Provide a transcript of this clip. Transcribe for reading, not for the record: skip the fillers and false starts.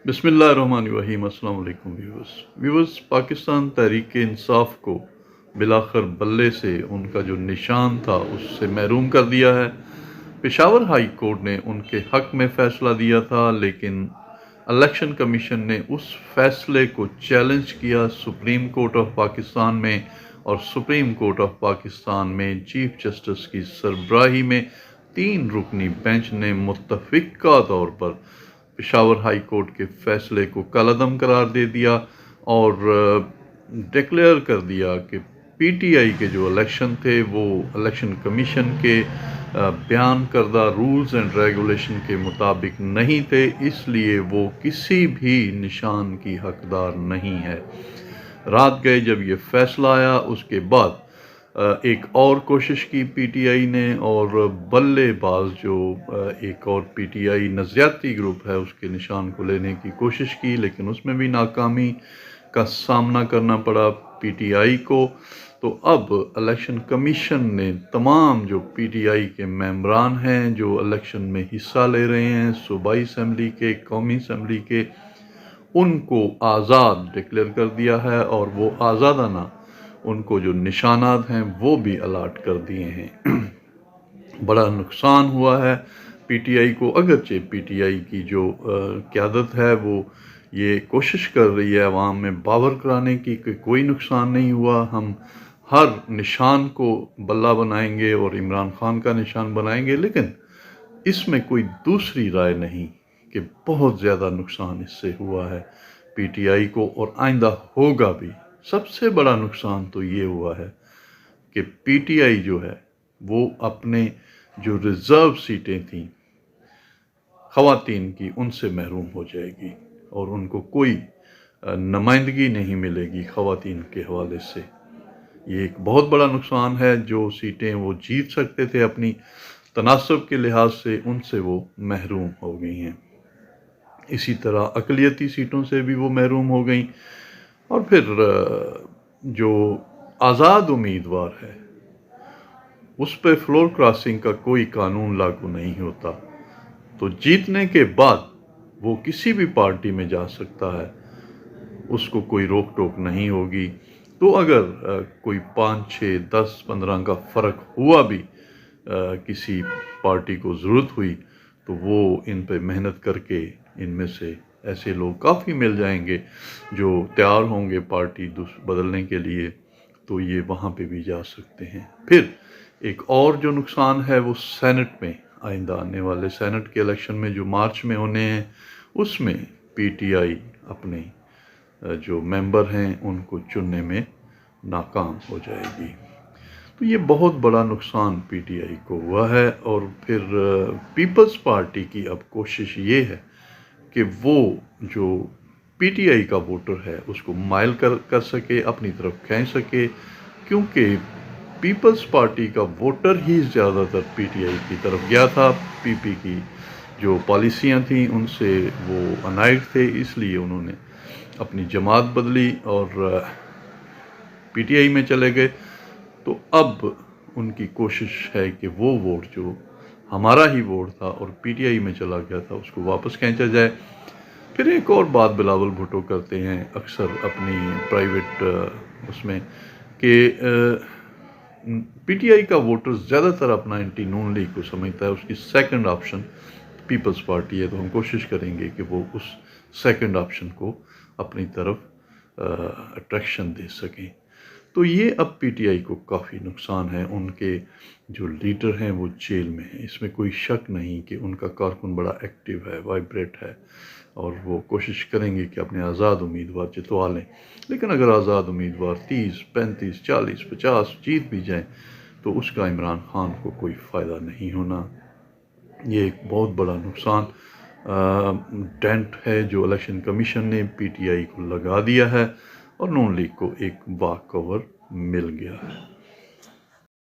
बिस्मिल्लाहिर्रहमानिर्रहीम। अस्सलाम वालेकुम व्यूअर्स। पाकिस्तान तहरीक इंसाफ को बिलाखिर बल्ले से उनका जो निशान था उससे महरूम कर दिया है। पेशावर हाई कोर्ट ने उनके हक में फ़ैसला दिया था, लेकिन इलेक्शन कमीशन ने उस फैसले को चैलेंज किया सुप्रीम कोर्ट ऑफ पाकिस्तान में, और सुप्रीम कोर्ट ऑफ पाकिस्तान में चीफ जस्टिस की सरबराही में 3 रुकनी बेंच ने मुत्तफ़िक़ा तौर पर पेशावर हाई कोर्ट के फैसले को कलअदम करार दे दिया और डिक्लेयर कर दिया कि पीटीआई के जो इलेक्शन थे वो इलेक्शन कमीशन के बयान करदा रूल्स एंड रेगुलेशन के मुताबिक नहीं थे, इसलिए वो किसी भी निशान की हकदार नहीं है। रात गए जब ये फैसला आया, उसके बाद एक और कोशिश की पीटीआई ने, और बल्लेबाज जो एक और पीटीआई नज़रियाती ग्रुप है उसके निशान को लेने की कोशिश की, लेकिन उसमें भी नाकामी का सामना करना पड़ा पीटीआई को। तो अब इलेक्शन कमीशन ने तमाम जो पीटीआई के मेंबरान हैं जो इलेक्शन में हिस्सा ले रहे हैं, सूबाई असम्बली के, कौमी असम्बली के, उनको आज़ाद डिक्लेयर कर दिया है, और वो आज़ादाना उनको जो निशानात हैं वो भी अलाट कर दिए हैं। बड़ा नुकसान हुआ है पीटीआई को, अगरचे पीटीआई की जो क़यादत है वो ये कोशिश कर रही है अवाम में बावर कराने की कि कोई नुकसान नहीं हुआ, हम हर निशान को बल्ला बनाएंगे और इमरान खान का निशान बनाएंगे, लेकिन इसमें कोई दूसरी राय नहीं कि बहुत ज़्यादा नुकसान इससे हुआ है पीटीआई को, और आइंदा होगा भी। सबसे बड़ा नुकसान तो ये हुआ है कि पीटीआई जो है वो अपने जो रिज़र्व सीटें थीं ख़वातीन की, उनसे महरूम हो जाएगी और उनको कोई नुमाइंदगी नहीं मिलेगी ख़वातीन के हवाले से। ये एक बहुत बड़ा नुकसान है। जो सीटें वो जीत सकते थे अपनी तनासब के लिहाज से, उनसे वो महरूम हो गई हैं। इसी तरह अक़लियती सीटों से भी वो महरूम हो गई, और फिर जो आज़ाद उम्मीदवार है उस पर फ्लोर क्रॉसिंग का कोई कानून लागू नहीं होता, तो जीतने के बाद वो किसी भी पार्टी में जा सकता है, उसको कोई रोक टोक नहीं होगी। तो अगर कोई 5, 6, 10, 15 का फ़र्क हुआ भी, किसी पार्टी को ज़रूरत हुई, तो वो इन पे मेहनत करके इनमें से ऐसे लोग काफ़ी मिल जाएंगे जो तैयार होंगे पार्टी बदलने के लिए, तो ये वहाँ पे भी जा सकते हैं। फिर एक और जो नुकसान है वो सेनेट में, आइंदा आने वाले सेनेट के इलेक्शन में जो मार्च में होने हैं, उसमें पीटीआई अपने जो मेंबर हैं उनको चुनने में नाकाम हो जाएगी। तो ये बहुत बड़ा नुकसान पीटीआई को हुआ है। और फिर पीपल्स पार्टी की अब कोशिश ये है कि वो जो पीटीआई का वोटर है उसको माइल कर सके, अपनी तरफ खींच सके, क्योंकि पीपल्स पार्टी का वोटर ही ज़्यादातर पीटीआई की तरफ गया था। पीपी की जो पॉलिसियाँ थीं उनसे वो अनाइड थे, इसलिए उन्होंने अपनी जमात बदली और पीटीआई में चले गए। तो अब उनकी कोशिश है कि वो वोट जो हमारा ही वोट था और पीटीआई में चला गया था उसको वापस खींचा जाए। फिर एक और बात बिलावल भुट्टो करते हैं अक्सर अपनी प्राइवेट उसमें कि पीटीआई का वोटर ज़्यादातर अपना एंटी नून लीग को समझता है, उसकी सेकंड ऑप्शन पीपल्स पार्टी है, तो हम कोशिश करेंगे कि वो उस सेकंड ऑप्शन को अपनी तरफ अट्रैक्शन दे सकें। तो ये अब पीटीआई को काफ़ी नुकसान है। उनके जो लीडर हैं वो जेल में हैं, इसमें कोई शक नहीं कि उनका कारकुन बड़ा एक्टिव है, वाइब्रेट है, और वो कोशिश करेंगे कि अपने आज़ाद उम्मीदवार जितवा लें। लेकिन अगर आज़ाद उम्मीदवार 30, 35, 40, 50 जीत भी जाएँ तो उसका इमरान खान को कोई फ़ायदा नहीं होना। ये एक बहुत बड़ा नुकसान डेंट है जो इलेक्शन कमीशन ने पीटीआई को लगा दिया है, और नून लीग को एक बाकवर मिल गया है।